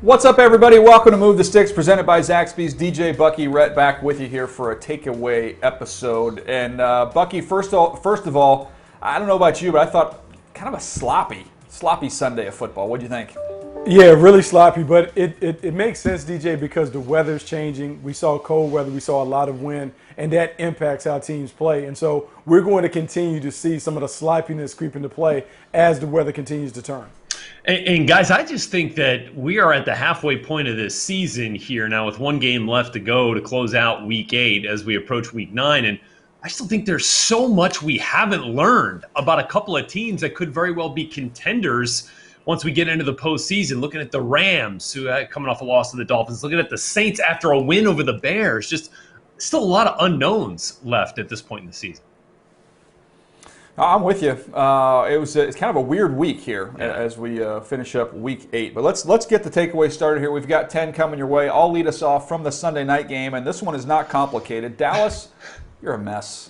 What's up, everybody? Welcome to Move the Sticks, presented by Zaxby's. DJ Bucky Rhett back with you here for a takeaway episode. And Bucky, first of all, I don't know about you, but I thought kind of a sloppy Sunday of football. What do you think? Yeah, really sloppy, but it makes sense, DJ, because the weather's changing. We saw cold weather, we saw a lot of wind, and that impacts how teams play. And so we're going to continue to see some of the sloppiness creep into play as the weather continues to turn. And guys, I just think that we are at the halfway point of this season here now with one game left to go to close out Week 8 as we approach Week 9. And I still think there's so much we haven't learned about a couple of teams that could very well be contenders once we get into the postseason. Looking at the Rams, who are coming off a loss to the Dolphins, looking at the Saints after a win over the Bears. Just still a lot of unknowns left at this point in the season. I'm with you. It's kind of a weird week here as we finish up Week 8. But let's get the takeaway started here. We've got 10 coming your way. I'll lead us off from the Sunday night game, and this one is not complicated. Dallas, you're a mess.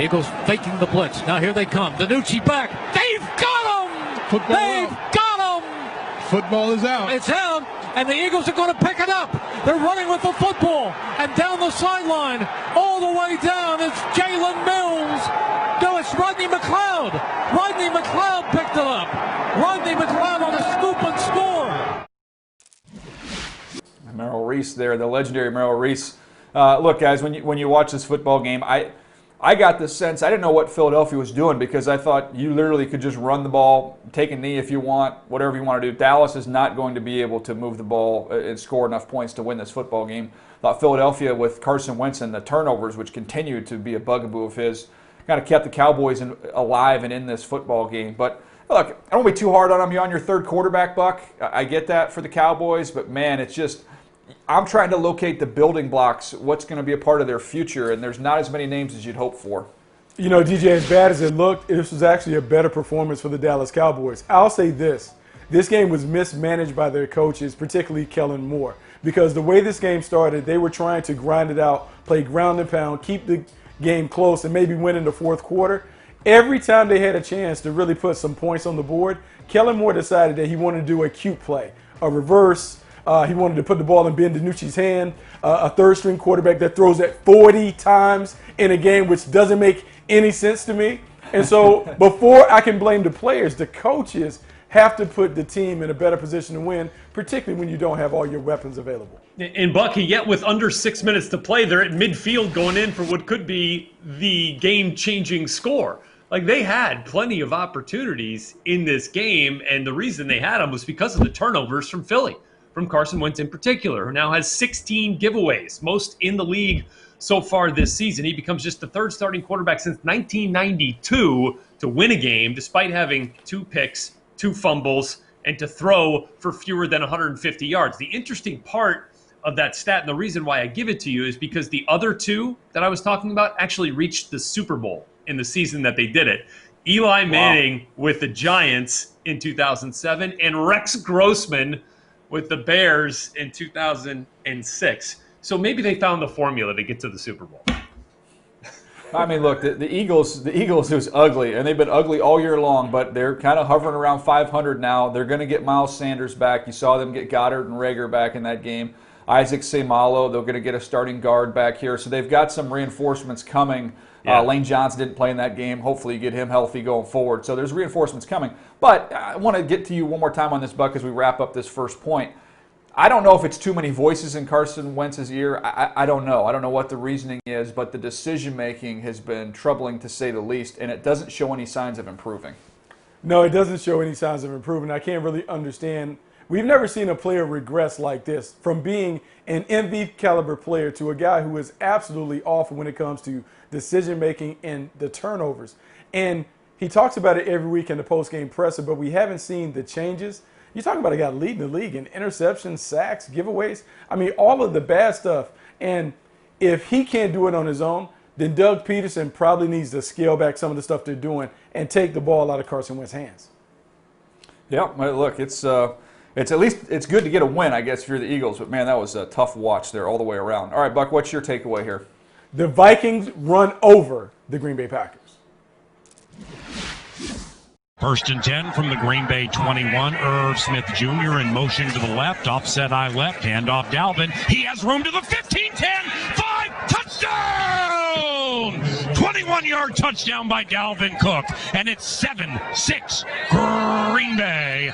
Eagles faking the blitz. Now here they come. DiNucci back. They've got him! They've got him! Football is out. It's out, and the Eagles are going to pick it up. They're running with the football, and down the sideline, all the way down, it's Jalen Mills. No, it's Rodney McLeod. Rodney McLeod picked it up. Rodney McLeod on a scoop and score. Merrill Reese there, the legendary Merrill Reese. Look, guys, when you watch this football game, I got the sense, I didn't know what Philadelphia was doing because I thought you literally could just run the ball, take a knee if you want, whatever you want to do. Dallas is not going to be able to move the ball and score enough points to win this football game. I thought Philadelphia with Carson Wentz and the turnovers, which continued to be a bugaboo of his, kind of kept the Cowboys alive and in this football game. But look, I don't want to be too hard on them. You're on your third quarterback, Buck. I get that for the Cowboys, but man, it's just, I'm trying to locate the building blocks, what's going to be a part of their future, and there's not as many names as you'd hope for. You know, DJ, as bad as it looked, this was actually a better performance for the Dallas Cowboys. I'll say this. This game was mismanaged by their coaches, particularly Kellen Moore, because the way this game started, they were trying to grind it out, play ground and pound, keep the game close, and maybe win in the fourth quarter. Every time they had a chance to really put some points on the board, Kellen Moore decided that he wanted to do a cute play, a reverse. He wanted to put the ball in Ben DiNucci's hand, a third-string quarterback that throws it 40 times in a game, which doesn't make any sense to me. And so before I can blame the players, the coaches have to put the team in a better position to win, particularly when you don't have all your weapons available. And Bucky, yet with under 6 minutes to play, they're at midfield going in for what could be the game-changing score. Like, they had plenty of opportunities in this game, and the reason they had them was because of the turnovers from Philly. From Carson Wentz in particular, who now has 16 giveaways, most in the league so far this season. He becomes just the third starting quarterback since 1992 to win a game, despite having 2 picks, 2 fumbles, and to throw for fewer than 150 yards. The interesting part of that stat, and the reason why I give it to you, is because the other 2 that I was talking about actually reached the Super Bowl in the season that they did it. Eli Manning with the Giants in 2007, and Rex Grossman with the Bears in 2006. So maybe they found the formula to get to the Super Bowl. I mean, look, the Eagles was ugly, and they've been ugly all year long, but they're kind of hovering around 500 now. They're going to get Miles Sanders back. You saw them get Goddard and Rager back in that game. Isaac Seumalo, they're going to get a starting guard back here. So they've got some reinforcements coming. Yeah. Lane Johnson didn't play in that game. Hopefully you get him healthy going forward. So there's reinforcements coming. But I want to get to you one more time on this, Buck, as we wrap up this first point. I don't know if it's too many voices in Carson Wentz's ear. I don't know. I don't know what the reasoning is, but the decision-making has been troubling to say the least, and it doesn't show any signs of improving. No, it doesn't show any signs of improving. I can't really understand. We've never seen a player regress like this, from being an MVP caliber player to a guy who is absolutely awful when it comes to decision-making and the turnovers. And he talks about it every week in the post-game presser, but we haven't seen the changes. You're talking about a guy leading the league in interceptions, sacks, giveaways. I mean, all of the bad stuff. And if he can't do it on his own, then Doug Peterson probably needs to scale back some of the stuff they're doing and take the ball out of Carson Wentz's hands. Yeah, look, it's at least it's good to get a win, I guess, if you're the Eagles. But, man, that was a tough watch there all the way around. All right, Buck, what's your takeaway here? The Vikings run over the Green Bay Packers. First and 10 from the Green Bay 21. Irv Smith Jr. in motion to the left. Offset eye left. Handoff Dalvin. He has room to the 15, 10, 5. Touchdown! 21-yard touchdown by Dalvin Cook. And it's 7-6 Green Bay.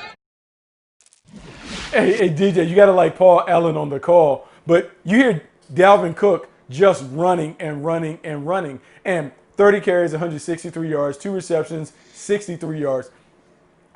Hey, DJ, you got to like Paul Allen on the call. But you hear Dalvin Cook just running and running and running. And 30 carries, 163 yards, 2 receptions, 63 yards,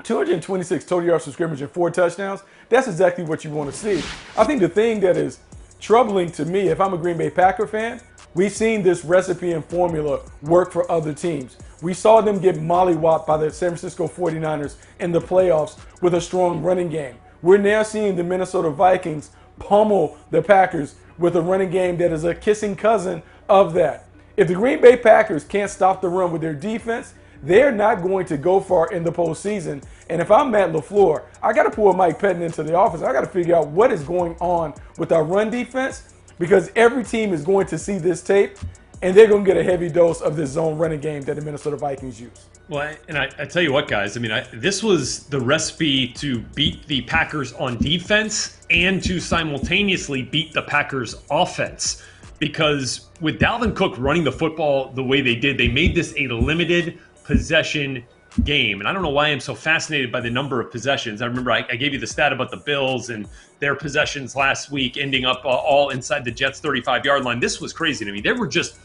226 total yards from scrimmage and 4 touchdowns. That's exactly what you want to see. I think the thing that is troubling to me, if I'm a Green Bay Packer fan, we've seen this recipe and formula work for other teams. We saw them get mollywopped by the San Francisco 49ers in the playoffs with a strong running game. We're now seeing the Minnesota Vikings pummel the Packers with a running game that is a kissing cousin of that. If the Green Bay Packers can't stop the run with their defense, they're not going to go far in the postseason. And if I'm Matt LaFleur, I got to pull Mike Pettin into the office. I got to figure out what is going on with our run defense, because every team is going to see this tape and they're going to get a heavy dose of this zone running game that the Minnesota Vikings use. Well, and I tell you what, guys, I mean, this was the recipe to beat the Packers on defense and to simultaneously beat the Packers offense. Because with Dalvin Cook running the football the way they did, they made this a limited possession game. And I don't know why I'm so fascinated by the number of possessions. I remember I gave you the stat about the Bills and their possessions last week ending up all inside the Jets' 35-yard line. This was crazy to me. There were just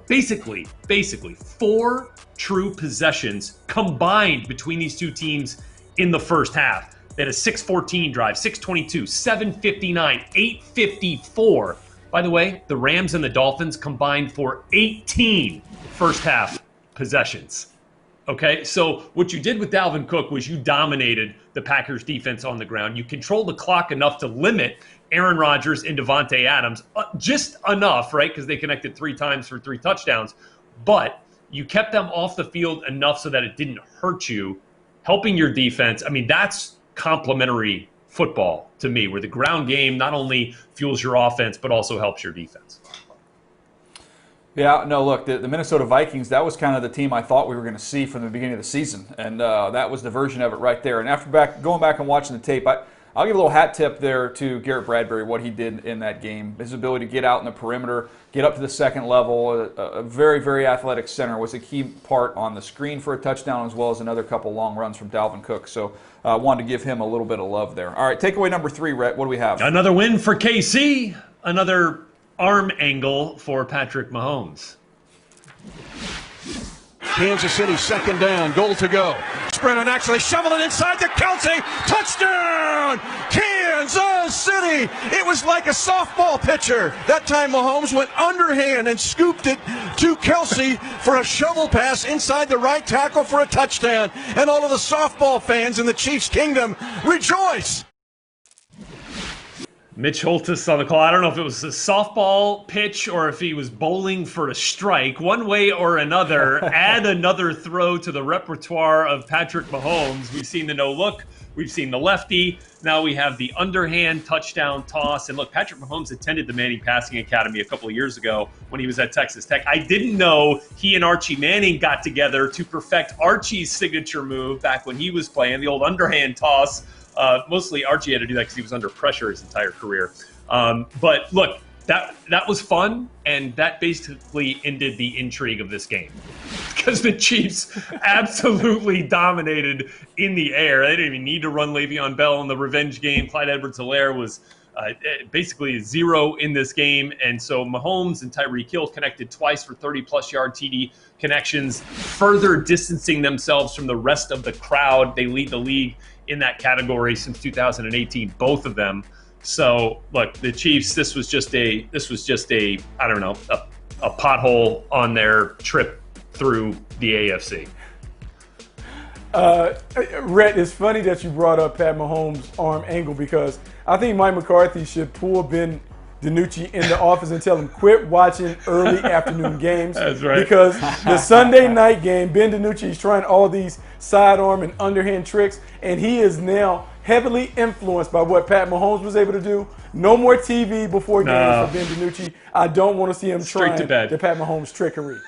basically four true possessions combined between these two teams in the first half. They had a 6:14 drive, 6:22, 7:59, 8:54. By the way, the Rams and the Dolphins combined for 18 first half possessions. Okay, so what you did with Dalvin Cook was you dominated the Packers defense on the ground. You controlled the clock enough to limit Aaron Rodgers and Devontae Adams, just enough, right? Because they connected 3 times for 3 touchdowns. But you kept them off the field enough so that it didn't hurt you, helping your defense. I mean, that's complementary football to me, where the ground game not only fuels your offense, but also helps your defense. Yeah, no, look, the Minnesota Vikings, that was kind of the team I thought we were going to see from the beginning of the season. And that was the version of it right there. And after going back and watching the tape, I'll give a little hat tip there to Garrett Bradbury, what he did in that game. His ability to get out in the perimeter, get up to the second level, a very, very athletic center was a key part on the screen for a touchdown, as well as another couple long runs from Dalvin Cook. So I wanted to give him a little bit of love there. All right, takeaway number 3, Rhett, what do we have? Another win for KC, another arm angle for Patrick Mahomes. Kansas City, second down, goal to go. Sprint and actually shovel it inside to Kelsey. Touchdown! Kansas City! It was like a softball pitcher. That time Mahomes went underhand and scooped it to Kelsey for a shovel pass inside the right tackle for a touchdown. And all of the softball fans in the Chiefs' kingdom rejoice. Mitch Holtis on the call. I don't know if it was a softball pitch or if he was bowling for a strike. One way or another, add another throw to the repertoire of Patrick Mahomes. We've seen the no-look. We've seen the lefty. Now we have the underhand touchdown toss. And look, Patrick Mahomes attended the Manning Passing Academy a couple of years ago when he was at Texas Tech. I didn't know he and Archie Manning got together to perfect Archie's signature move back when he was playing, the old underhand toss. Mostly Archie had to do that because he was under pressure his entire career. But look, that was fun, and that basically ended the intrigue of this game. Because the Chiefs absolutely dominated in the air. They didn't even need to run Le'Veon Bell in the revenge game. Clyde Edwards-Helaire was basically 0 in this game. And so Mahomes and Tyreek Hill connected twice for 30-plus yard TD connections, further distancing themselves from the rest of the crowd. They lead the league in that category since 2018, both of them. So look, the Chiefs, this was just a I don't know, a pothole on their trip through the AFC. Rhett, it's funny that you brought up Pat Mahomes' arm angle, because I think Mike McCarthy should pull Ben DiNucci in the office and tell him, quit watching early afternoon games. That's right. Because the Sunday night game, Ben DiNucci is trying all these sidearm and underhand tricks, and he is now heavily influenced by what Pat Mahomes was able to do. No more TV before games for Ben DiNucci. I don't want to see him trying the Pat Mahomes trickery.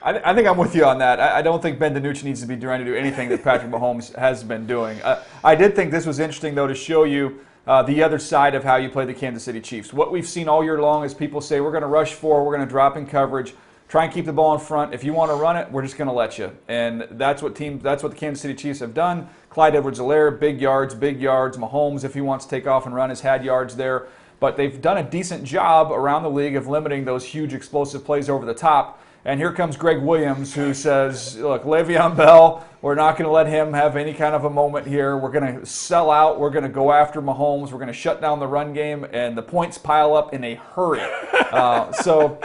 I think I'm with you on that. I don't think Ben DiNucci needs to be trying to do anything that Patrick Mahomes has been doing. I did think this was interesting, though, to show you the other side of how you play the Kansas City Chiefs. What we've seen all year long is people say, we're going to rush forward, we're going to drop in coverage, try and keep the ball in front. If you want to run it, we're just going to let you. And that's what the Kansas City Chiefs have done. Clyde Edwards-Helaire, big yards. Mahomes, if he wants to take off and run, has had yards there. But they've done a decent job around the league of limiting those huge explosive plays over the top. And here comes Greg Williams, who says, look, Le'Veon Bell, we're not going to let him have any kind of a moment here. We're going to sell out. We're going to go after Mahomes. We're going to shut down the run game, and the points pile up in a hurry. So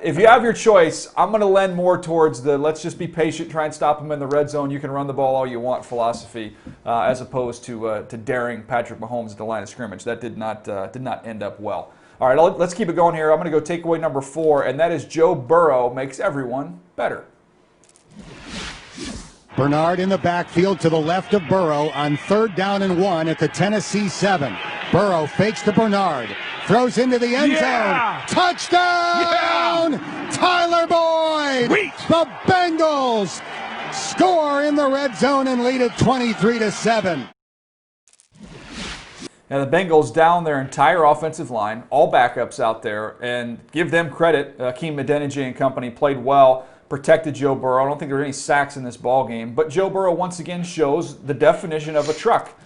if you have your choice, I'm going to lend more towards the let's just be patient, try and stop him in the red zone. You can run the ball all you want philosophy, as opposed to daring Patrick Mahomes at the line of scrimmage. That did not end up well. All right, let's keep it going here. I'm going to go takeaway number 4, and that is Joe Burrow makes everyone better. Bernard in the backfield to the left of Burrow on 3rd down and 1 at the Tennessee 7. Burrow fakes to Bernard, throws into the end zone. Touchdown! Yeah! Tyler Boyd! Sweet. The Bengals score in the red zone and lead it 23-7. Now the Bengals down their entire offensive line, all backups out there, and give them credit. Akeem Adeniji and company played well, protected Joe Burrow. I don't think there were any sacks in this ball game, but Joe Burrow once again shows the definition of a truck.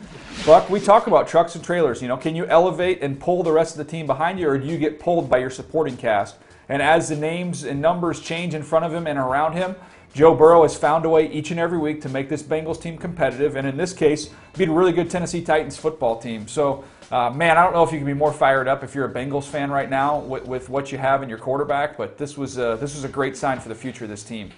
Buck, we talk about trucks and trailers. You know, can you elevate and pull the rest of the team behind you, or do you get pulled by your supporting cast? And as the names and numbers change in front of him and around him, Joe Burrow has found a way each and every week to make this Bengals team competitive, and in this case, beat a really good Tennessee Titans football team. So, man, I don't know if you can be more fired up if you're a Bengals fan right now with what you have in your quarterback, but this was a great sign for the future of this team.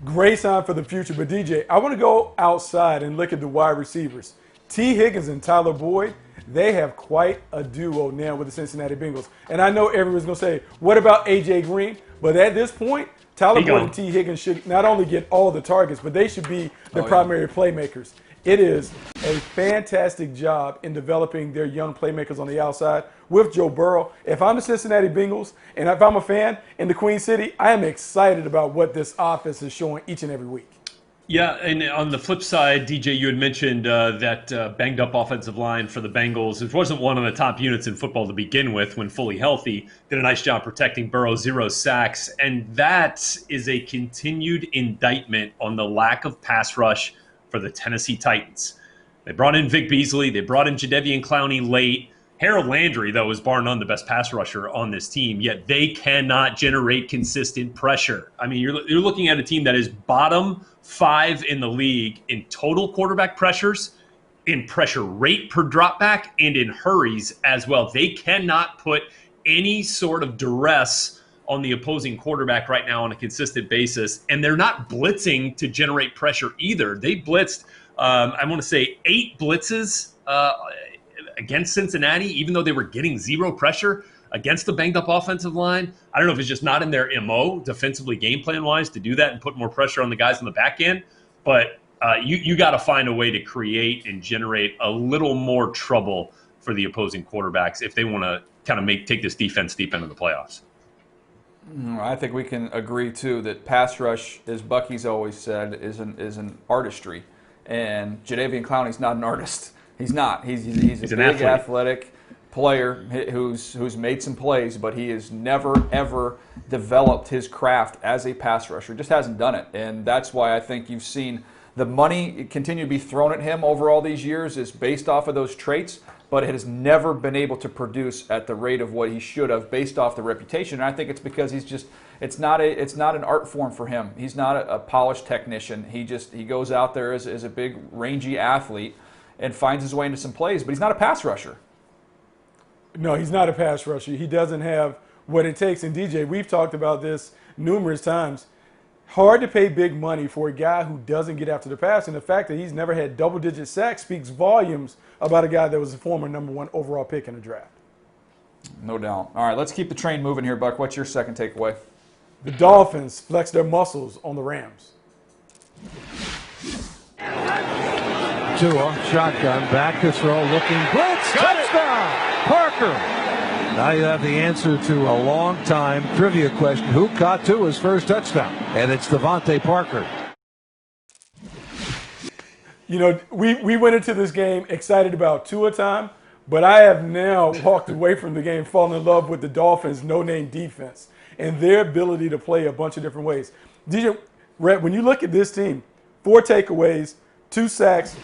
Great sign for the future, but DJ, I want to go outside and look at the wide receivers. T. Higgins and Tyler Boyd, they have quite a duo now with the Cincinnati Bengals. And I know everyone's going to say, what about A.J. Green? But at this point, Tyler Boyd and T. Higgins should not only get all the targets, but they should be the primary playmakers. It is a fantastic job in developing their young playmakers on the outside with Joe Burrow. If I'm the Cincinnati Bengals and if I'm a fan in the Queen City, I am excited about what this offense is showing each and every week. Yeah, and on the flip side, DJ, you had mentioned that banged-up offensive line for the Bengals. It wasn't one of the top units in football to begin with when fully healthy. Did a nice job protecting Burrow, 0 sacks. And that is a continued indictment on the lack of pass rush for the Tennessee Titans. They brought in Vic Beasley. They brought in Jadeveon Clowney late. Harold Landry, though, is bar none the best pass rusher on this team, yet they cannot generate consistent pressure. I mean, you're looking at a team that is bottom 5 in the league in total quarterback pressures, in pressure rate per dropback, and in hurries as well. They cannot put any sort of duress on the opposing quarterback right now on a consistent basis, and they're not blitzing to generate pressure either. They blitzed, I want to say, 8 blitzes against Cincinnati, even though they were getting 0 pressure against the banged-up offensive line. I don't know if it's just not in their MO, defensively game plan-wise, to do that and put more pressure on the guys on the back end, but you got to find a way to create and generate a little more trouble for the opposing quarterbacks if they want to kind of take this defense deep into the playoffs. I think we can agree, too, that pass rush, as Bucky's always said, is an artistry, and Jadeveon Clowney's not an artist. He's not. He's a big athletic player who's made some plays, but he has never, ever developed his craft as a pass rusher. Just hasn't done it. And that's why I think you've seen the money continue to be thrown at him over all these years is based off of those traits, but it has never been able to produce at the rate of what he should have based off the reputation. And I think it's because it's not an art form for him. He's not a polished technician. He goes out there as a big, rangy athlete and finds his way into some plays, but he's not a pass rusher. No, he's not a pass rusher. He doesn't have what it takes. And DJ, we've talked about this numerous times. Hard to pay big money for a guy who doesn't get after the pass, and the fact that he's never had double-digit sacks speaks volumes about a guy that was a former #1 overall pick in the draft. No doubt. All right, let's keep the train moving here, Buck. What's your second takeaway? The Dolphins flex their muscles on the Rams. Tua, shotgun, back to throw, looking blitz, touchdown, Parker. Now you have the answer to a long-time trivia question. Who caught Tua's first touchdown? And it's Devontae Parker. You know, we went into this game excited about Tua time, but I have now walked away from the game falling in love with the Dolphins' no-name defense and their ability to play a bunch of different ways. DJ, Rhett, when you look at this team, 4 takeaways, 2 sacks,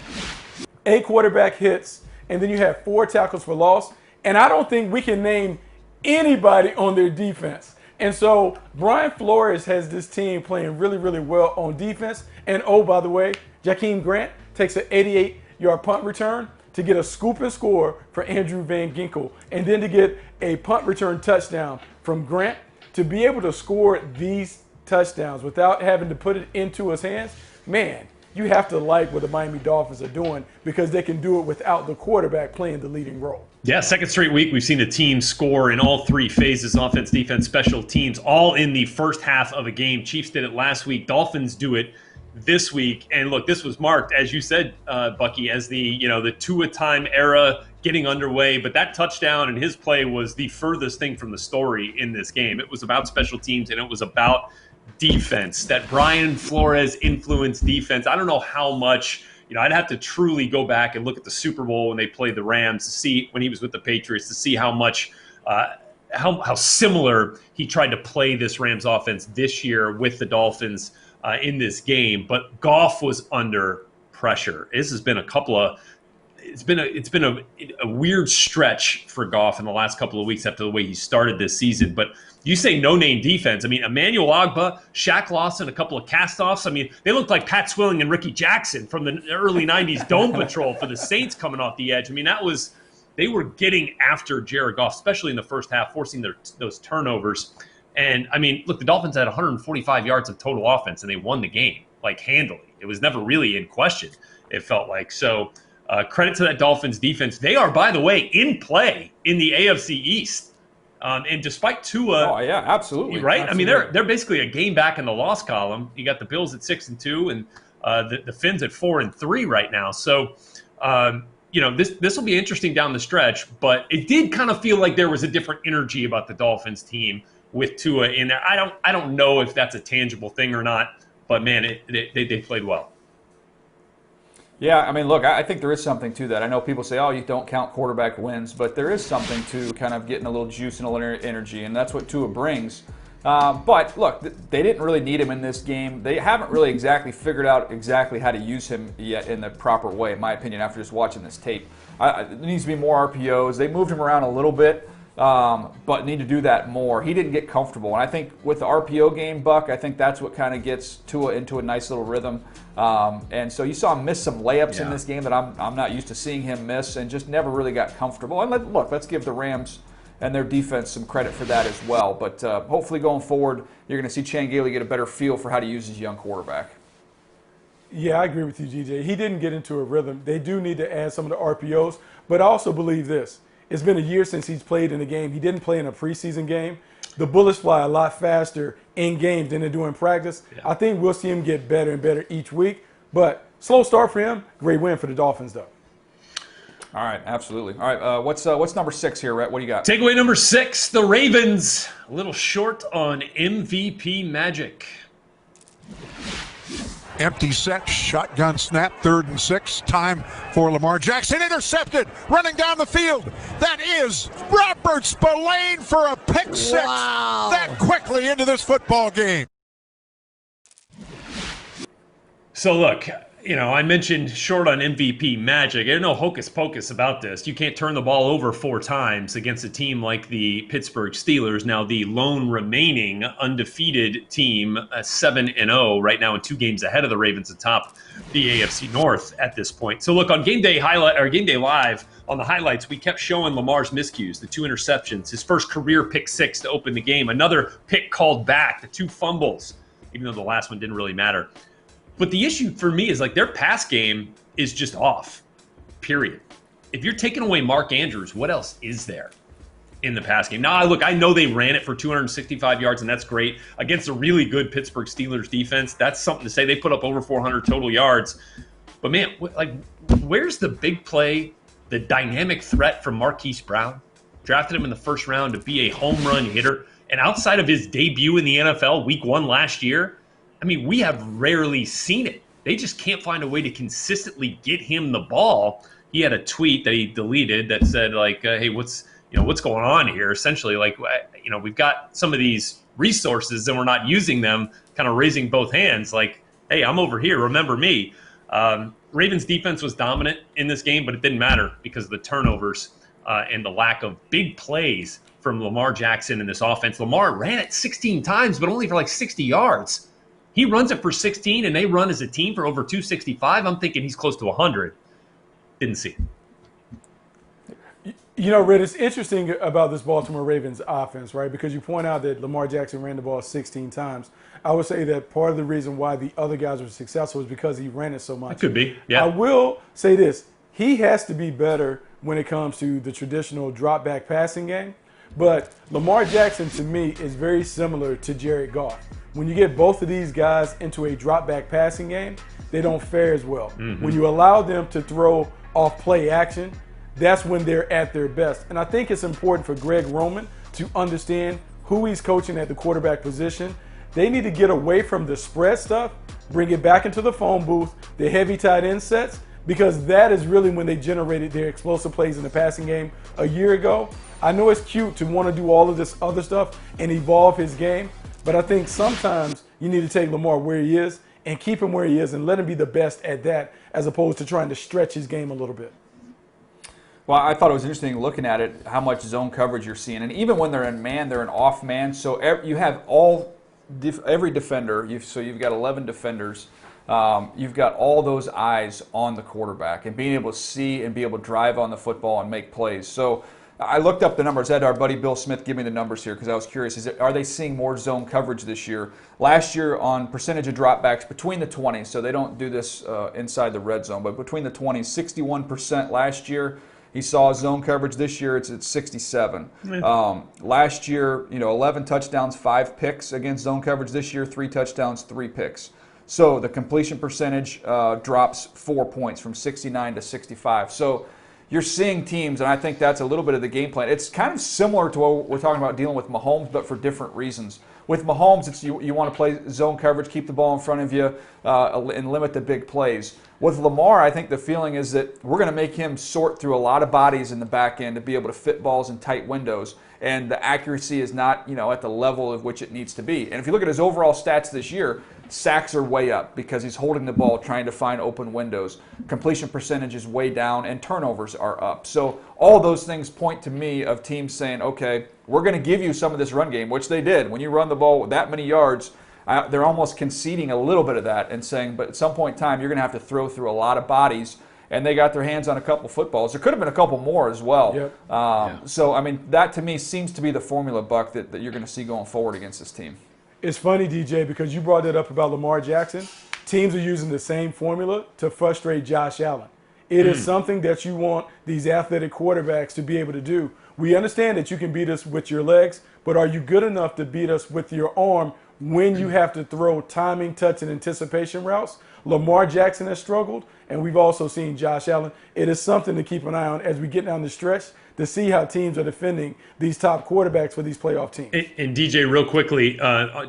8 quarterback hits, and then you have 4 tackles for loss. And I don't think we can name anybody on their defense. And so Brian Flores has this team playing really, really well on defense. And oh, by the way, Jakeem Grant takes an 88-yard punt return to get a scoop and score for Andrew Van Ginkel. And then to get a punt return touchdown from Grant, to be able to score these touchdowns without having to put it into his hands, man, you have to like what the Miami Dolphins are doing because they can do it without the quarterback playing the leading role. Yeah, second straight week we've seen a team score in all 3 phases, offense, defense, special teams, all in the first half of a game. Chiefs did it last week. Dolphins do it this week. And look, this was marked, as you said, Bucky, as the Tua time era getting underway. But that touchdown and his play was the furthest thing from the story in this game. It was about special teams and it was about defense, that Brian Flores influenced defense. I don't know how much, I'd have to truly go back and look at the Super Bowl when they played the Rams to see, when he was with the Patriots, to see how much, how similar he tried to play this Rams offense this year with the Dolphins in this game. But Goff was under pressure. This has been it's been a weird stretch for Goff in the last couple of weeks after the way he started this season. But you say no-name defense. I mean, Emmanuel Ogbah, Shaq Lawson, a couple of cast-offs. I mean, they looked like Pat Swilling and Ricky Jackson from the early 90s Dome Patrol for the Saints coming off the edge. I mean, they were getting after Jared Goff, especially in the first half, forcing those turnovers. And, I mean, look, the Dolphins had 145 yards of total offense, and they won the game, like, handily. It was never really in question, it felt like. So credit to that Dolphins defense. They are, by the way, in play in the AFC East. And despite Tua, oh yeah, absolutely, right? Absolutely. I mean, they're basically a game back in the loss column. You got the Bills at 6-2, and the Finns at 4-3 right now. So, this will be interesting down the stretch. But it did kind of feel like there was a different energy about the Dolphins team with Tua in there. I don't know if that's a tangible thing or not, but man, they played well. Yeah, I mean, look, I think there is something to that. I know people say, oh, you don't count quarterback wins, but there is something to kind of getting a little juice and a little energy, and that's what Tua brings. But, look, they didn't really need him in this game. They haven't really exactly figured out exactly how to use him yet in the proper way, in my opinion, after just watching this tape. There needs to be more RPOs. They moved him around a little bit, but need to do that more. He didn't get comfortable. And I think with the RPO game, Buck, I think that's what kind of gets Tua into a nice little rhythm. And so you saw him miss some layups in this game that I'm not used to seeing him miss, and just never really got comfortable. And let's give the Rams and their defense some credit for that as well. But hopefully going forward, you're going to see Chan Gailey get a better feel for how to use his young quarterback. Yeah, I agree with you, GJ. He didn't get into a rhythm. They do need to add some of the RPOs, but I also believe this. It's been a year since he's played in a game. He didn't play in a preseason game. The bullets fly a lot faster in games than they do in practice. Yeah. I think we'll see him get better and better each week. But slow start for him. Great win for the Dolphins, though. All right, absolutely. All right, what's number 6 here, Rhett? What do you got? Takeaway number 6, the Ravens. A little short on MVP magic. Empty set, shotgun snap, 3rd and 6. Time for Lamar Jackson. Intercepted, running down the field. That is Robert Spillane for a pick 6. Wow. That quickly into this football game. So look, I mentioned short on MVP magic. There's no hocus pocus about this. You can't turn the ball over 4 times against a team like the Pittsburgh Steelers, now the lone remaining undefeated team, 7-0 right now, and 2 games ahead of the Ravens atop the AFC North at this point. So look, on Game Day Live on the highlights, we kept showing Lamar's miscues, the 2 interceptions, his first career pick 6 to open the game, another pick called back, the 2 fumbles, even though the last one didn't really matter. But the issue for me is their pass game is just off, period. If you're taking away Mark Andrews, what else is there in the pass game? Now, look, I know they ran it for 265 yards, and that's great. Against a really good Pittsburgh Steelers defense, that's something to say. They put up over 400 total yards. But, man, where's the big play, the dynamic threat from Marquise Brown? drafted him in the first round to be a home run hitter. And outside of his debut in the NFL week 1 last year, I mean, we have rarely seen it. They just can't find a way to consistently get him the ball. He had a tweet that he deleted that said, like, hey, what's going on here? Essentially, like, we've got some of these resources and we're not using them, kind of raising both hands like, hey, I'm over here, remember me. Ravens defense was dominant in this game, but it didn't matter because of the turnovers and the lack of big plays from Lamar Jackson in this offense. Lamar ran it 16 times, but only for like 60 yards. He runs it for 16, and they run as a team for over 265. I'm thinking he's close to 100. Didn't see it. You know, Red, it's interesting about this Baltimore Ravens offense, right? Because you point out that Lamar Jackson ran the ball 16 times. I would say that part of the reason why the other guys were successful is because he ran it so much. It could be, yeah. I will say this. He has to be better when it comes to the traditional drop-back passing game. But Lamar Jackson, to me, is very similar to Jared Goff. When you get both of these guys into a drop-back passing game, they don't fare as well. Mm-hmm. When you allow them to throw off play action, that's when they're at their best. And I think it's important for Greg Roman to understand who he's coaching at the quarterback position. They need to get away from the spread stuff, bring it back into the phone booth, the heavy tight end sets, because that is really when they generated their explosive plays in the passing game a year ago. I know it's cute to want to do all of this other stuff and evolve his game, but I think sometimes you need to take Lamar where he is and keep him where he is and let him be the best at that as opposed to trying to stretch his game a little bit. Well, I thought it was interesting looking at it, how much zone coverage you're seeing. And even when they're in man, they're in off man. So you have every defender, so you've got 11 defenders. You've got all those eyes on the quarterback and being able to see and be able to drive on the football and make plays. So I looked up the numbers. I had our buddy Bill Smith give me the numbers here because I was curious. Are they seeing more zone coverage this year? Last year on percentage of dropbacks between the 20s, so they don't do this inside the red zone, but between the 20s, 61% last year. He saw zone coverage. This year it's at 67. Last year, 11 touchdowns, 5 picks against zone coverage. This year, 3 touchdowns, 3 picks. So the completion percentage drops 4 points from 69 to 65. So you're seeing teams, and I think that's a little bit of the game plan. It's kind of similar to what we're talking about dealing with Mahomes, but for different reasons. With Mahomes, it's you want to play zone coverage, keep the ball in front of you, and limit the big plays. With Lamar, I think the feeling is that we're going to make him sort through a lot of bodies in the back end to be able to fit balls in tight windows, and the accuracy is not at the level of which it needs to be. And if you look at his overall stats this year, sacks are way up because he's holding the ball, trying to find open windows. Completion percentage is way down, and turnovers are up. So all those things point to me of teams saying, okay, we're going to give you some of this run game, which they did. When you run the ball with that many yards, they're almost conceding a little bit of that and saying, but at some point in time, you're going to have to throw through a lot of bodies. And they got their hands on a couple footballs. There could have been a couple more as well. Yep. So, I mean, that to me seems to be the formula, Buck, that you're going to see going forward against this team. It's funny, DJ, because you brought that up about Lamar Jackson. Teams are using the same formula to frustrate Josh Allen. It is something that you want these athletic quarterbacks to be able to do. We understand that you can beat us with your legs, but are you good enough to beat us with your arm when you have to throw timing, touch, and anticipation routes? Lamar Jackson has struggled, and we've also seen Josh Allen. It is something to keep an eye on as we get down the stretch to see how teams are defending these top quarterbacks for these playoff teams. And DJ, real quickly,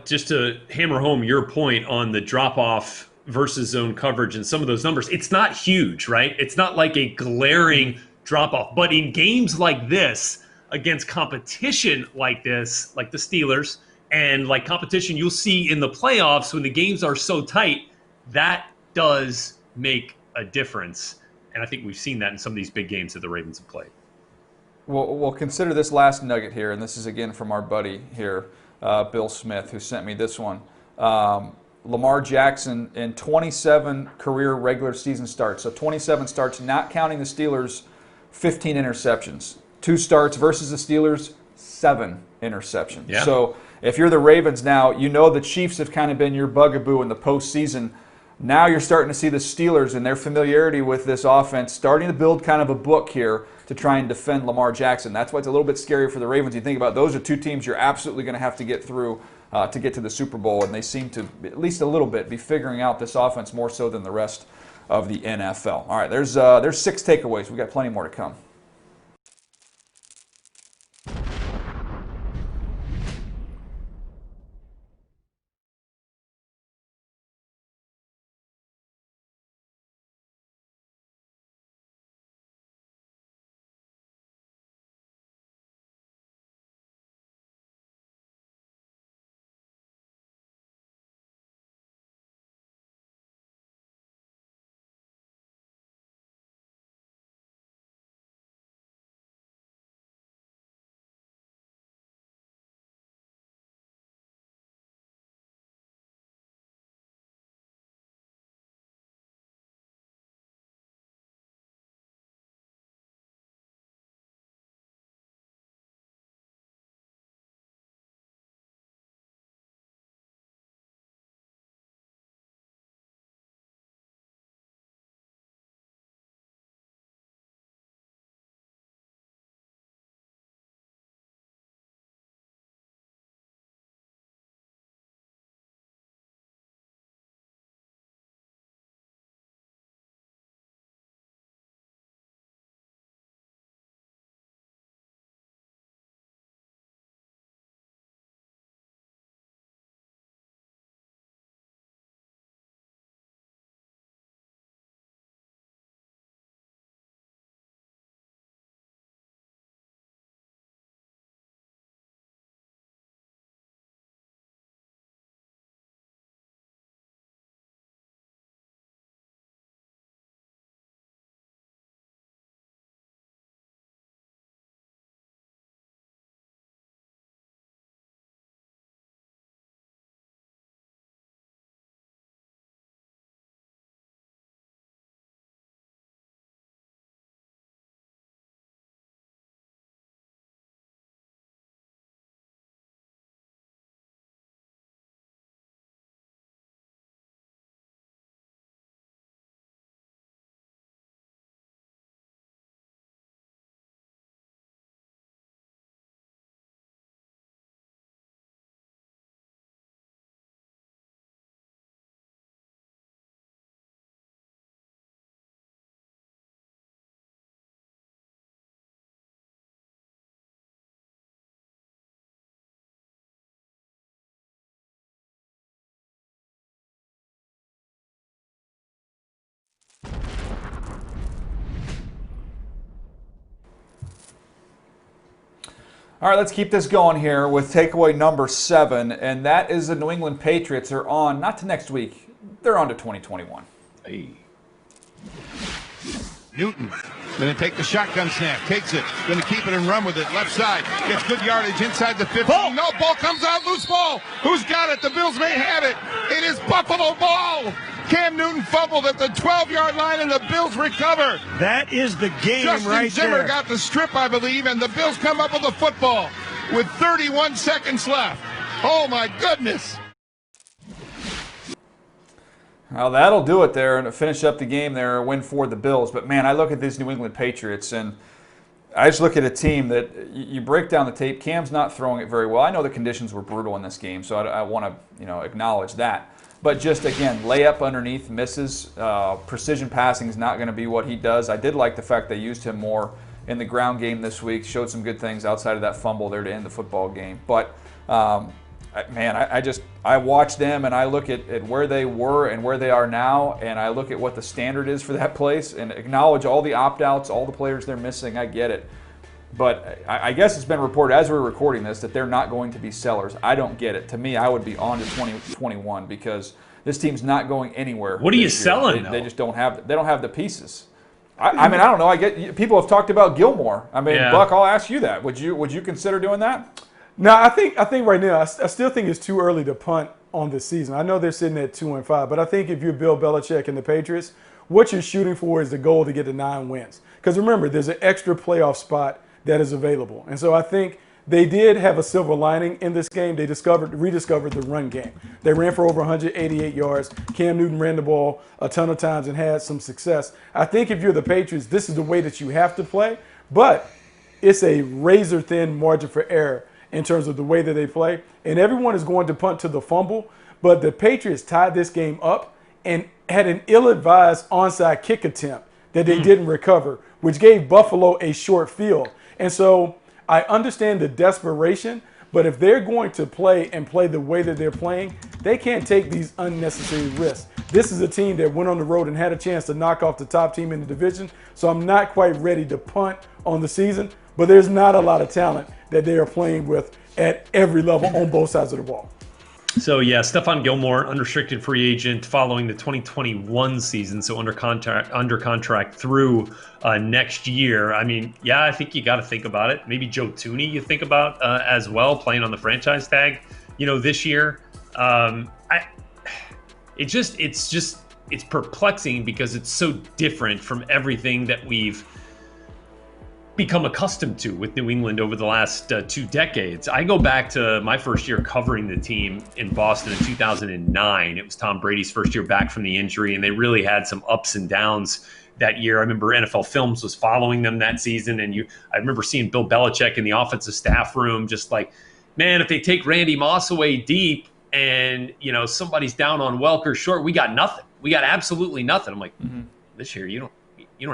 just to hammer home your point on the drop-off versus zone coverage and some of those numbers, it's not huge, right? It's not like a glaring drop-off. But in games like this, against competition like this, like the Steelers, and like competition you'll see in the playoffs when the games are so tight, that does make a difference. And I think we've seen that in some of these big games that the Ravens have played. Well, consider this last nugget here, and this is again from our buddy here, Bill Smith, who sent me this one. Lamar Jackson in 27 career regular season starts. So 27 starts, not counting the Steelers, 15 interceptions. 2 starts versus the Steelers, 7 interceptions. Yeah. So if you're the Ravens now, the Chiefs have kind of been your bugaboo in the postseason. Now you're starting to see the Steelers and their familiarity with this offense starting to build kind of a book here to try and defend Lamar Jackson. That's why it's a little bit scary for the Ravens. You think about those are 2 teams you're absolutely going to have to get through to get to the Super Bowl, and they seem to, at least a little bit, be figuring out this offense more so than the rest of the NFL. All right, there's 6 takeaways. We've got plenty more to come. All right, let's keep this going here with takeaway number 7, and that is the New England Patriots are on, not to next week, they're on to 2021. Hey. Newton going to take the shotgun snap, takes it, going to keep it and run with it. Left side, gets good yardage inside the 15. Ball. No, ball comes out, loose ball. Who's got it? The Bills may have it. It is Buffalo ball. Cam Newton fumbled at the 12-yard line, and the Bills recover. That is the game Justin right Zimmer there. got the strip, I believe, and the Bills come up with the football with 31 seconds left. Oh, my goodness. Well, that'll do it there, and to finish up the game there, a win for the Bills. But, man, I look at these New England Patriots, and I just look at a team that you break down the tape. Cam's not throwing it very well. I know the conditions were brutal in this game, so I want to acknowledge that. But just, again, layup underneath, misses. Precision passing is not going to be what he does. I did like the fact they used him more in the ground game this week. Showed some good things outside of that fumble there to end the football game. But, I watch them and I look at where they were and where they are now, and I look at what the standard is for that place and acknowledge all the opt-outs, all the players they're missing. I get it. But I guess it's been reported as we're recording this that they're not going to be sellers. I don't get it. To me, I would be on to 2021 because this team's not going anywhere. What are you selling? They just don't have. They don't have the pieces. I mean, I don't know. I get people have talked about Gilmore. I mean, Yeah. Buck, I'll ask you that. Would you consider doing that? No, I think right now, I still think it's too early to punt on this season. I know they're sitting at 2-5, but I think if you're Bill Belichick and the Patriots, what you're shooting for is the goal to get to 9 wins. Because remember, there's an extra playoff spot that is available. And so I think they did have a silver lining in this game. They rediscovered the run game. They ran for over 188 yards. Cam Newton ran the ball a ton of times and had some success. I think if you're the Patriots, this is the way that you have to play, but it's a razor-thin margin for error in terms of the way that they play. And everyone is going to punt to the fumble, but the Patriots tied this game up and had an ill-advised onside kick attempt that they didn't recover, which gave Buffalo a short field. And so I understand the desperation, but if they're going to play the way that they're playing, they can't take these unnecessary risks. This is a team that went on the road and had a chance to knock off the top team in the division, so I'm not quite ready to punt on the season, but there's not a lot of talent that they are playing with at every level on both sides of the ball. So, yeah, Stephon Gilmore, unrestricted free agent following the 2021 season, so under contract through next year. I mean, yeah, I think you got to think about it. Maybe Joe Thuney you think about as well, playing on the franchise tag, this year. It's perplexing because it's so different from everything that we've become accustomed to with New England over the last 2 decades. I go back to my first year covering the team in Boston in 2009. It was Tom Brady's first year back from the injury, and they really had some ups and downs that year. I remember NFL Films was following them that season, and I remember seeing Bill Belichick in the offensive staff room just like, man, if they take Randy Moss away deep and, somebody's down on Welker short, we got nothing. We got absolutely nothing. I'm like, this year you don't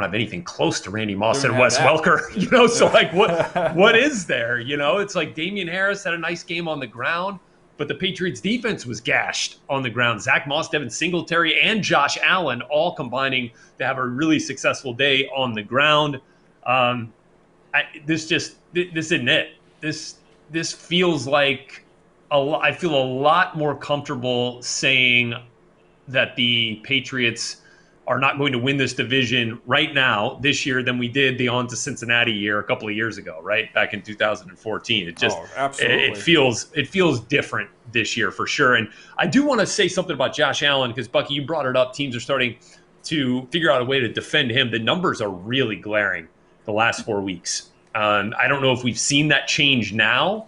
have anything close to Randy Moss and Wes Welker, so like what is there? It's like Damian Harris had a nice game on the ground, but the Patriots defense was gashed on the ground. Zach Moss, Devin Singletary, and Josh Allen all combining to have a really successful day on the ground. This isn't it. This feels like I feel a lot more comfortable saying that the Patriots are not going to win this division right now this year than we did the on to Cincinnati year a couple of years ago, right? Back in 2014. It feels different this year for sure. And I do want to say something about Josh Allen because, Bucky, you brought it up. Teams are starting to figure out a way to defend him. The numbers are really glaring the last 4 weeks. I don't know if we've seen that change now.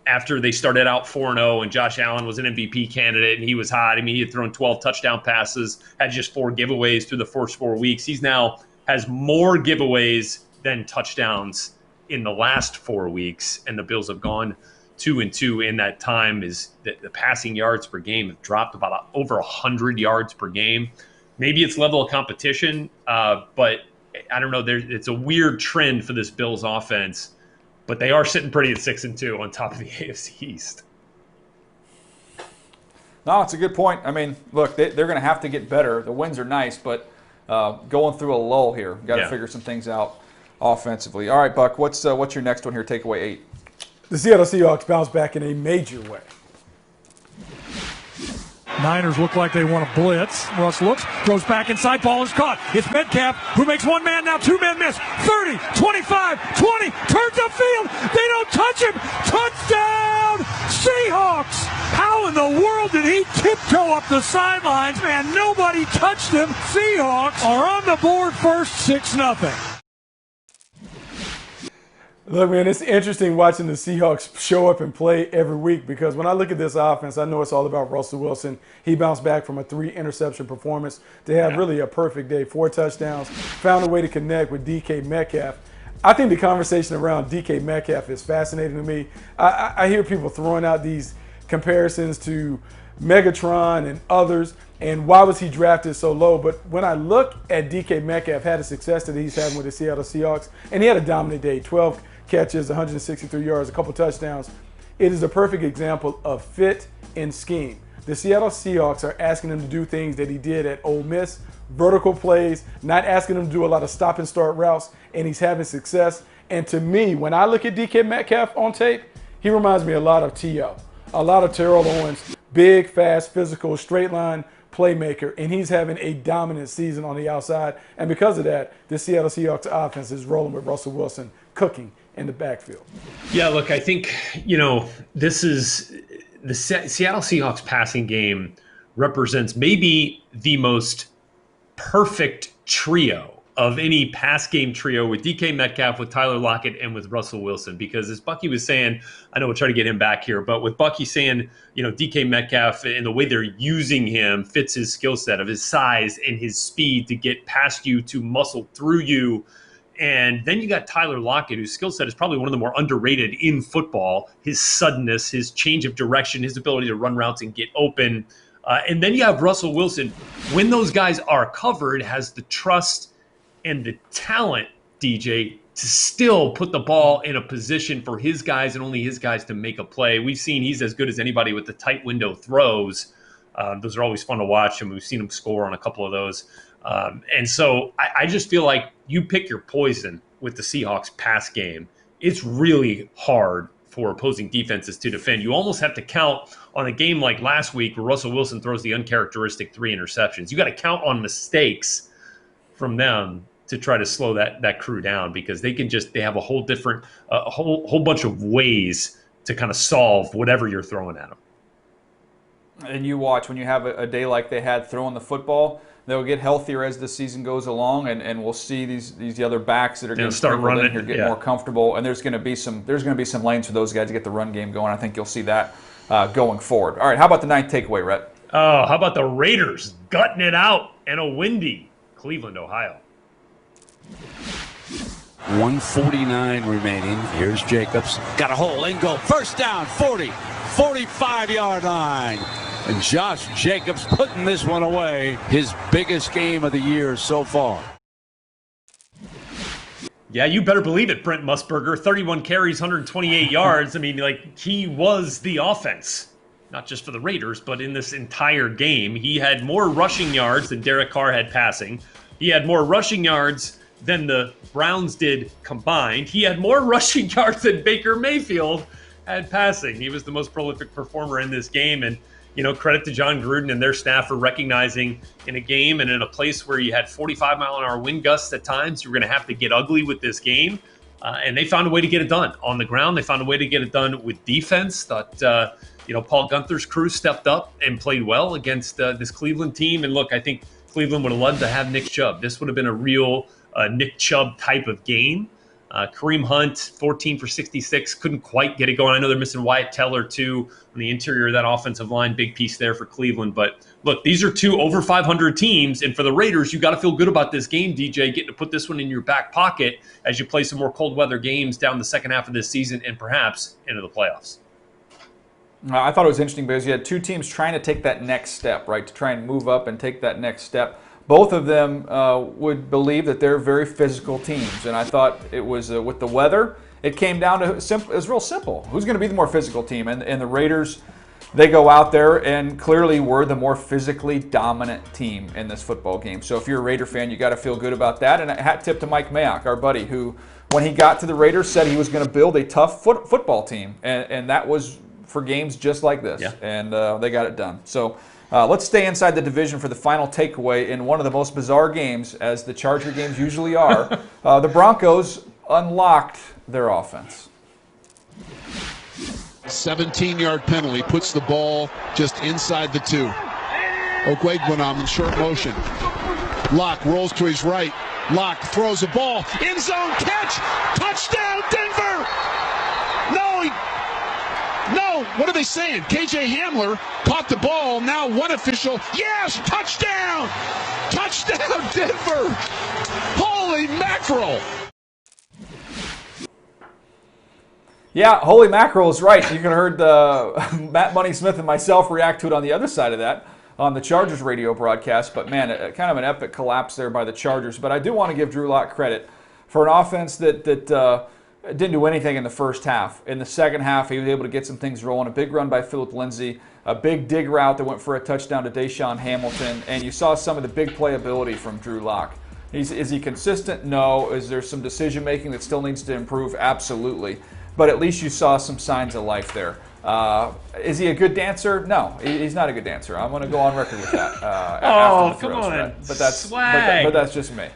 After they started out 4-0 and Josh Allen was an MVP candidate and he was hot. I mean, he had thrown 12 touchdown passes, had just 4 giveaways through the first 4 weeks. He's now has more giveaways than touchdowns in the last 4 weeks, and the Bills have gone 2-2 in that time. Is that the passing yards per game have dropped about over 100 yards per game. Maybe it's level of competition, but I don't know. It's a weird trend for this Bills offense. But they are sitting pretty at 6-2 on top of the AFC East. No, it's a good point. I mean, look, they're going to have to get better. The wins are nice, but going through a lull here. Got to figure some things out. offensively. All right, Buck, what's your next one here? Takeaway 8. The Seattle Seahawks bounce back in a major way. Niners look like they want to blitz. Russ looks, throws back inside, ball is caught. It's Metcalf who makes one man now, two men miss. 30, 25, 20, turns upfield. They don't touch him. Touchdown, Seahawks. How in the world did he tiptoe up the sidelines? Man, nobody touched him. Seahawks are on the board first, 6-0. Look, man, it's interesting watching the Seahawks show up and play every week because when I look at this offense, I know it's all about Russell Wilson. He bounced back from a 3-interception performance to have really a perfect day, 4 touchdowns, found a way to connect with DK Metcalf. I think the conversation around DK Metcalf is fascinating to me. I hear people throwing out these comparisons to Megatron and others, and why was he drafted so low? But when I look at DK Metcalf, had the success that he's having with the Seattle Seahawks, and he had a dominant day, 12 catches, 163 yards, a couple touchdowns. It is a perfect example of fit and scheme. The Seattle Seahawks are asking him to do things that he did at Ole Miss, vertical plays, not asking him to do a lot of stop and start routes, and he's having success. And to me, when I look at DK Metcalf on tape, he reminds me a lot of T.O., a lot of Terrell Owens, big, fast, physical, straight line playmaker, and he's having a dominant season on the outside. And because of that, the Seattle Seahawks offense is rolling with Russell Wilson cooking in the backfield. Yeah, look, I think, this is the Seattle Seahawks passing game represents maybe the most perfect trio of any pass game trio with DK Metcalf, with Tyler Lockett, and with Russell Wilson. Because as Bucky was saying, I know we'll try to get him back here, but with Bucky saying, DK Metcalf and the way they're using him fits his skill set of his size and his speed to get past you, to muscle through you. And then you got Tyler Lockett, whose skill set is probably one of the more underrated in football. His suddenness, his change of direction, his ability to run routes and get open. And then you have Russell Wilson. When those guys are covered, has the trust and the talent, DJ, to still put the ball in a position for his guys and only his guys to make a play. We've seen he's as good as anybody with the tight window throws. Those are always fun to watch, and we've seen him score on a couple of those. And so I just feel like you pick your poison with the Seahawks pass game. It's really hard for opposing defenses to defend. You almost have to count on a game like last week where Russell Wilson throws the uncharacteristic 3 interceptions. You got to count on mistakes from them to try to slow that crew down, because they have a whole different, whole bunch of ways to kind of solve whatever you're throwing at them. And you watch when you have a day like they had throwing the football, they'll get healthier as the season goes along, and we'll see these other backs that are going to start running in here get more comfortable, and there's going to be some lanes for those guys to get the run game going. I think you'll see that going forward. All right, how about the 9th takeaway, Rhett? Oh, how about the Raiders gutting it out in a windy Cleveland, Ohio? 1:49 remaining. Here's Jacobs. Got a hole in goal. First down, 40, 45-yard line. And Josh Jacobs putting this one away. His biggest game of the year so far. Yeah, you better believe it, Brent Musburger. 31 carries, 128 yards. I mean, he was the offense. Not just for the Raiders, but in this entire game. He had more rushing yards than Derek Carr had passing. He had more rushing yards than the Browns did combined. He had more rushing yards than Baker Mayfield had passing. He was the most prolific performer in this game. And, credit to John Gruden and their staff for recognizing in a game and in a place where you had 45-mile-an-hour wind gusts at times, you were going to have to get ugly with this game. And they found a way to get it done. On the ground, they found a way to get it done with defense. Thought, Paul Gunther's crew stepped up and played well against this Cleveland team. And look, I think Cleveland would have loved to have Nick Chubb. This would have been a real Nick Chubb type of game. Kareem Hunt, 14 for 66, couldn't quite get it going. I know they're missing Wyatt Teller, too, on the interior of that offensive line. Big piece there for Cleveland. But, look, these are 2 over 500 teams. And for the Raiders, you got to feel good about this game, DJ, getting to put this one in your back pocket as you play some more cold weather games down the second half of this season and perhaps into the playoffs. I thought it was interesting because you had 2 teams trying to take that next step, right, to try and move up and take that next step. Both of them would believe that they're very physical teams, and I thought it was with the weather. It came down to it was real simple. Who's going to be the more physical team? And the Raiders they go out there and clearly were the more physically dominant team in this football game. So if you're a Raider fan, you got to feel good about that. And a hat tip to Mike Mayock, our buddy, who, when he got to the Raiders, said he was going to build a tough football team. And that was for games just like this. Yeah. And they got it done. So let's stay inside the division for the final takeaway in one of the most bizarre games, as the Charger games usually are. The Broncos unlocked their offense. 17-yard penalty puts the ball just inside the 2. Okwuegbunam in short motion. Locke rolls to his right. Locke throws a ball. End zone catch. Touchdown, Denver. No, what are they saying? KJ Hamler caught the ball. Now one official. Yes, touchdown. Touchdown, Denver. Holy mackerel. Yeah, holy mackerel is right. You could have heard Matt Money Smith and myself react to it on the other side of that on the Chargers radio broadcast. But, man, kind of an epic collapse there by the Chargers. But I do want to give Drew Lock credit for an offense that didn't do anything in the first half. In the second half, he was able to get some things rolling. A big run by Phillip Lindsay, a big dig route that went for a touchdown to Deshaun Hamilton. And you saw some of the big playability from Drew Lock. Is he consistent? No. Is there some decision-making that still needs to improve? Absolutely. But at least you saw some signs of life there. Is he a good dancer? No, he's not a good dancer. I'm going to go on record with that. Come on. But that's just me.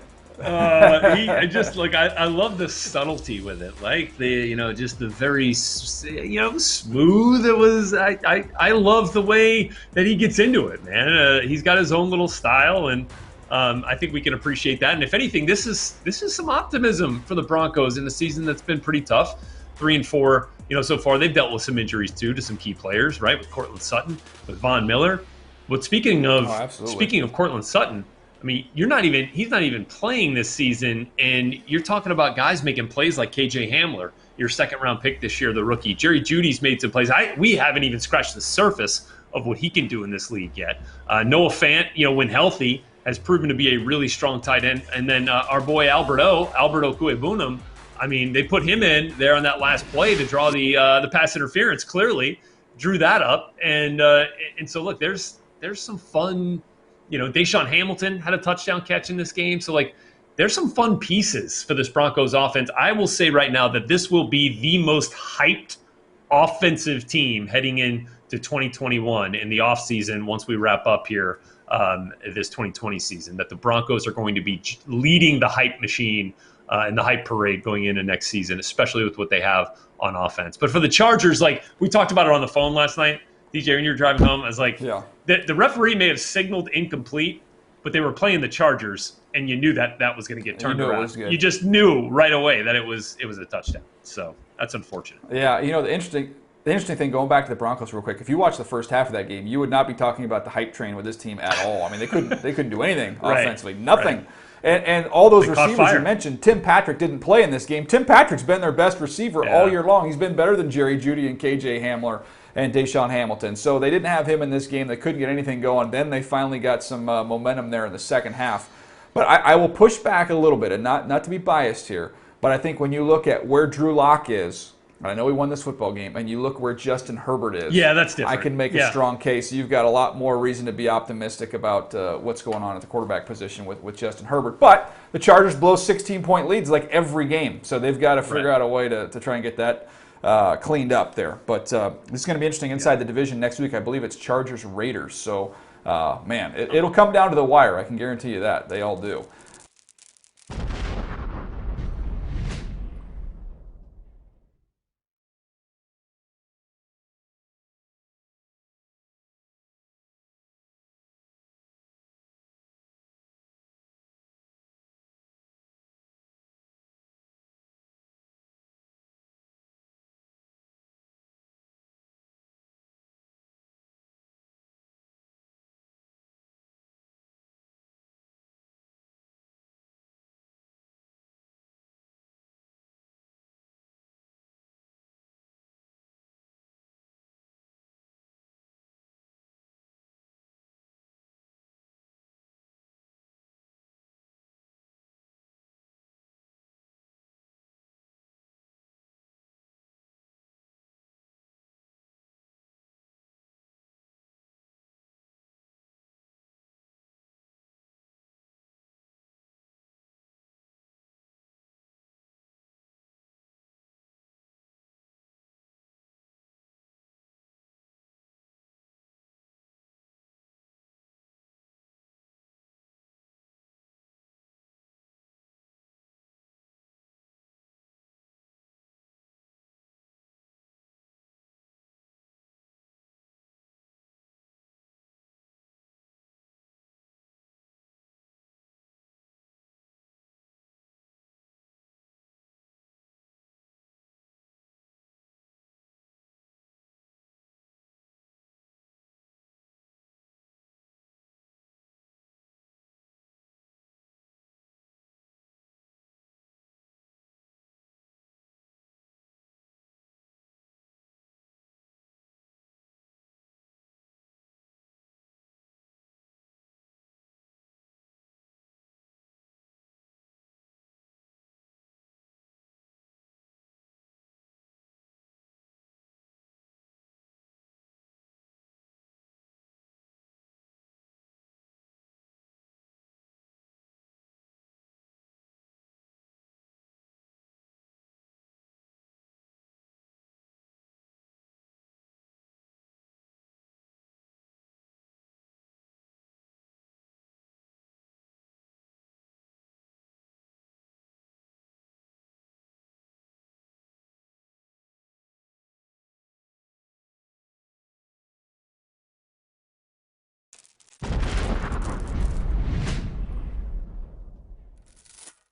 I love the subtlety with it, like just the very, smooth. It was. I love the way that he gets into it, man. He's got his own little style, and I think we can appreciate that. And if anything, this is some optimism for the Broncos in a season that's been pretty tough. 3-4, so far. They've dealt with some injuries too to some key players, right? With Cortland Sutton, with Von Miller. But speaking of Cortland Sutton, I mean, he's not even playing this season, and you're talking about guys making plays like KJ Hamler, your second-round pick this year, the rookie. Jerry Jeudy's made some plays. We haven't even scratched the surface of what he can do in this league yet. Noah Fant, when healthy, has proven to be a really strong tight end. And then our boy Albert Okwuegbunam, I mean, they put him in there on that last play to draw the pass interference. Clearly, drew that up, and so look, there's some fun. Deshaun Hamilton had a touchdown catch in this game, so there's some fun pieces for this Broncos offense. I will say right now that this will be the most hyped offensive team heading into 2021 in the offseason once we wrap up here this 2020 season. That the Broncos are going to be leading the hype machine. In the hype parade going into next season, especially with what they have on offense. But for the Chargers, we talked about it on the phone last night, DJ, when you were driving home, I was like, the referee may have signaled incomplete, but they were playing the Chargers, and you knew that was going to get turned around. You just knew right away that it was a touchdown. So that's unfortunate. Yeah, the interesting thing, going back to the Broncos real quick, if you watch the first half of that game, you would not be talking about the hype train with this team at all. I mean, they couldn't do anything offensively, nothing. Right. And all those receivers you mentioned, Tim Patrick didn't play in this game. Tim Patrick's been their best receiver all year long. He's been better than Jerry Jeudy and KJ Hamler and Deshaun Hamilton. So they didn't have him in this game. They couldn't get anything going. Then they finally got some momentum there in the second half. But I will push back a little bit, and not to be biased here, but I think when you look at where Drew Lock is, I know he won this football game, and you look where Justin Herbert is. Yeah, that's different. I can make a strong case. You've got a lot more reason to be optimistic about what's going on at the quarterback position with Justin Herbert. But the Chargers blow 16-point leads every game, so they've got to figure out a way to try and get that cleaned up there. But this is going to be interesting inside the division next week. I believe it's Chargers-Raiders. So, man, it'll come down to the wire. I can guarantee you that. They all do.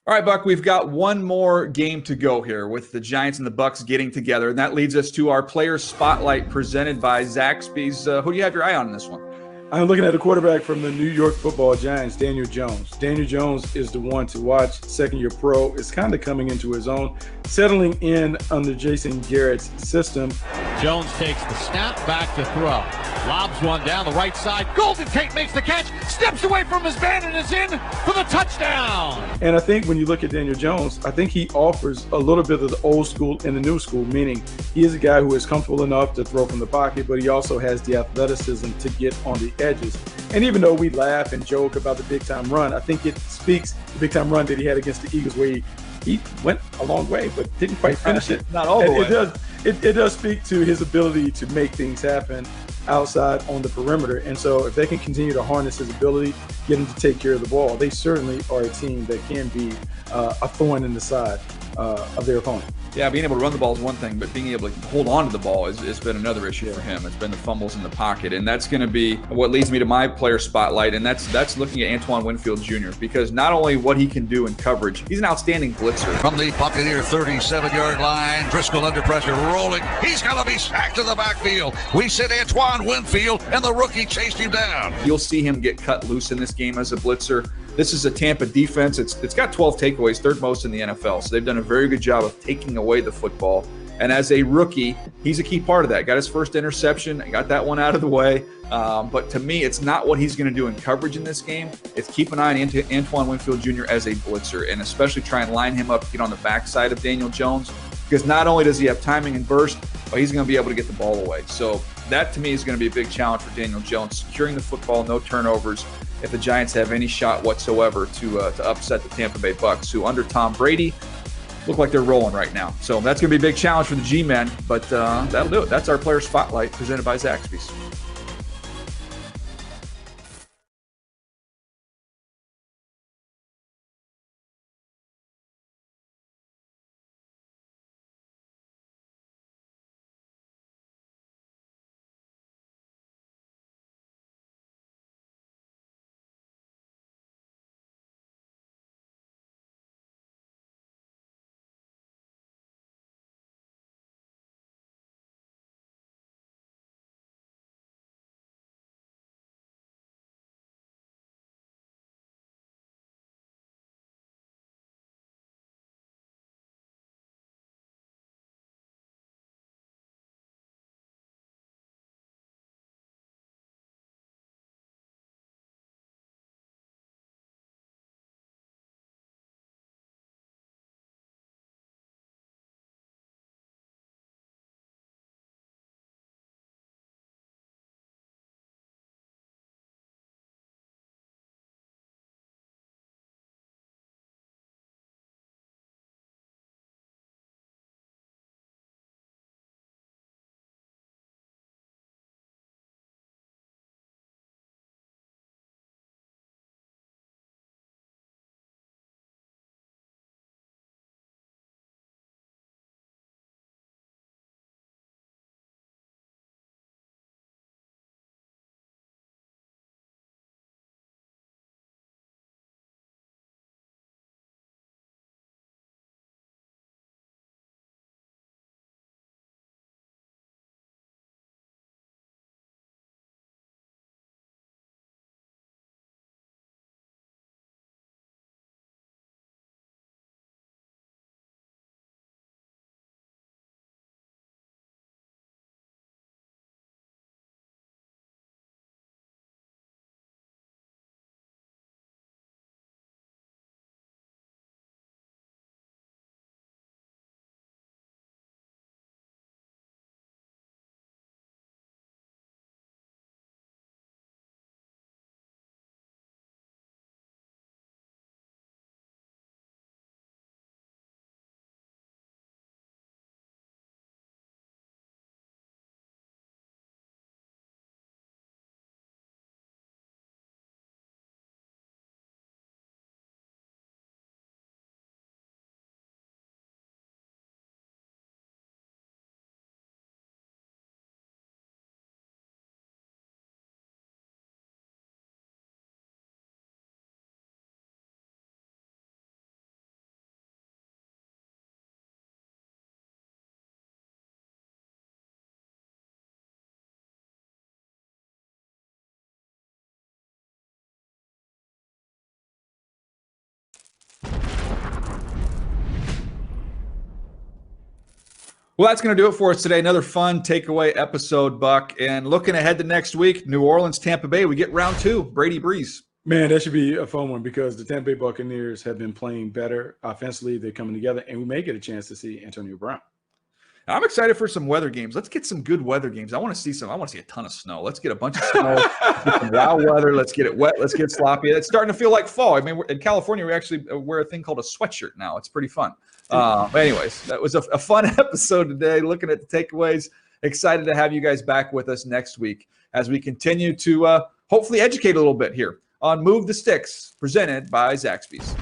All right, Buck, we've got one more game to go here with the Giants and the Bucks getting together, and that leads us to our player spotlight presented by Zaxby's. Who do you have your eye on in this one? I'm looking at the quarterback from the New York Football Giants, Daniel Jones. Daniel Jones is the one to watch. Second-year pro is kind of coming into his own, settling in under Jason Garrett's system. Jones takes the snap, back to throw. Lobs one down the right side. Golden Tate makes the catch, steps away from his man and is in for the touchdown. And I think when you look at Daniel Jones, I think he offers a little bit of the old school and the new school, meaning he is a guy who is comfortable enough to throw from the pocket, but he also has the athleticism to get on the edges. And even though we laugh and joke about the big-time run, I think it speaks the big-time run that he had against the Eagles where he went a long way but didn't quite finish it. Not all the way. It does speak to his ability to make things happen outside on the perimeter. And so if they can continue to harness his ability, get him to take care of the ball, they certainly are a team that can be a thorn in the side of their opponent. Yeah, being able to run the ball is one thing, but being able to hold on to the ball has been another issue for him. It's been the fumbles in the pocket, and that's going to be what leads me to my player spotlight, and that's looking at Antoine Winfield Jr. because not only what he can do in coverage, he's an outstanding blitzer. From the Buccaneer 37-yard line, Driscoll under pressure, rolling. He's going to be sacked to the backfield. We said Antoine Winfield, and the rookie chased him down. You'll see him get cut loose in this game as a blitzer. This is a Tampa defense. It's got 12 takeaways, third most in the NFL. So they've done a very good job of taking away the football. And as a rookie, he's a key part of that. Got his first interception, got that one out of the way. But to me, it's not what he's going to do in coverage in this game. It's keep an eye on Antoine Winfield Jr. as a blitzer, and especially try and line him up, get on the backside of Daniel Jones, because not only does he have timing and burst, but he's going to be able to get the ball away. So that, to me, is going to be a big challenge for Daniel Jones, securing the football, no turnovers, if the Giants have any shot whatsoever to upset the Tampa Bay Bucks, who under Tom Brady look like they're rolling right now. So that's going to be a big challenge for the G-Men, but that'll do it. That's our player spotlight presented by Zaxby's. Well, that's going to do it for us today. Another fun takeaway episode, Buck. And looking ahead to next week, New Orleans, Tampa Bay, we get round 2, Brady Breeze. Man, that should be a fun one because the Tampa Bay Buccaneers have been playing better offensively. They're coming together, and we may get a chance to see Antonio Brown. I'm excited for some weather games. Let's get some good weather games. I want to see a ton of snow. Let's get a bunch of snow, get some wild weather. Let's get it wet. Let's get sloppy. It's starting to feel like fall. I mean, in California, we actually wear a thing called a sweatshirt now. It's pretty fun. But anyways, that was a fun episode today, looking at the takeaways. Excited to have you guys back with us next week as we continue to hopefully educate a little bit here on Move the Sticks, presented by Zaxby's.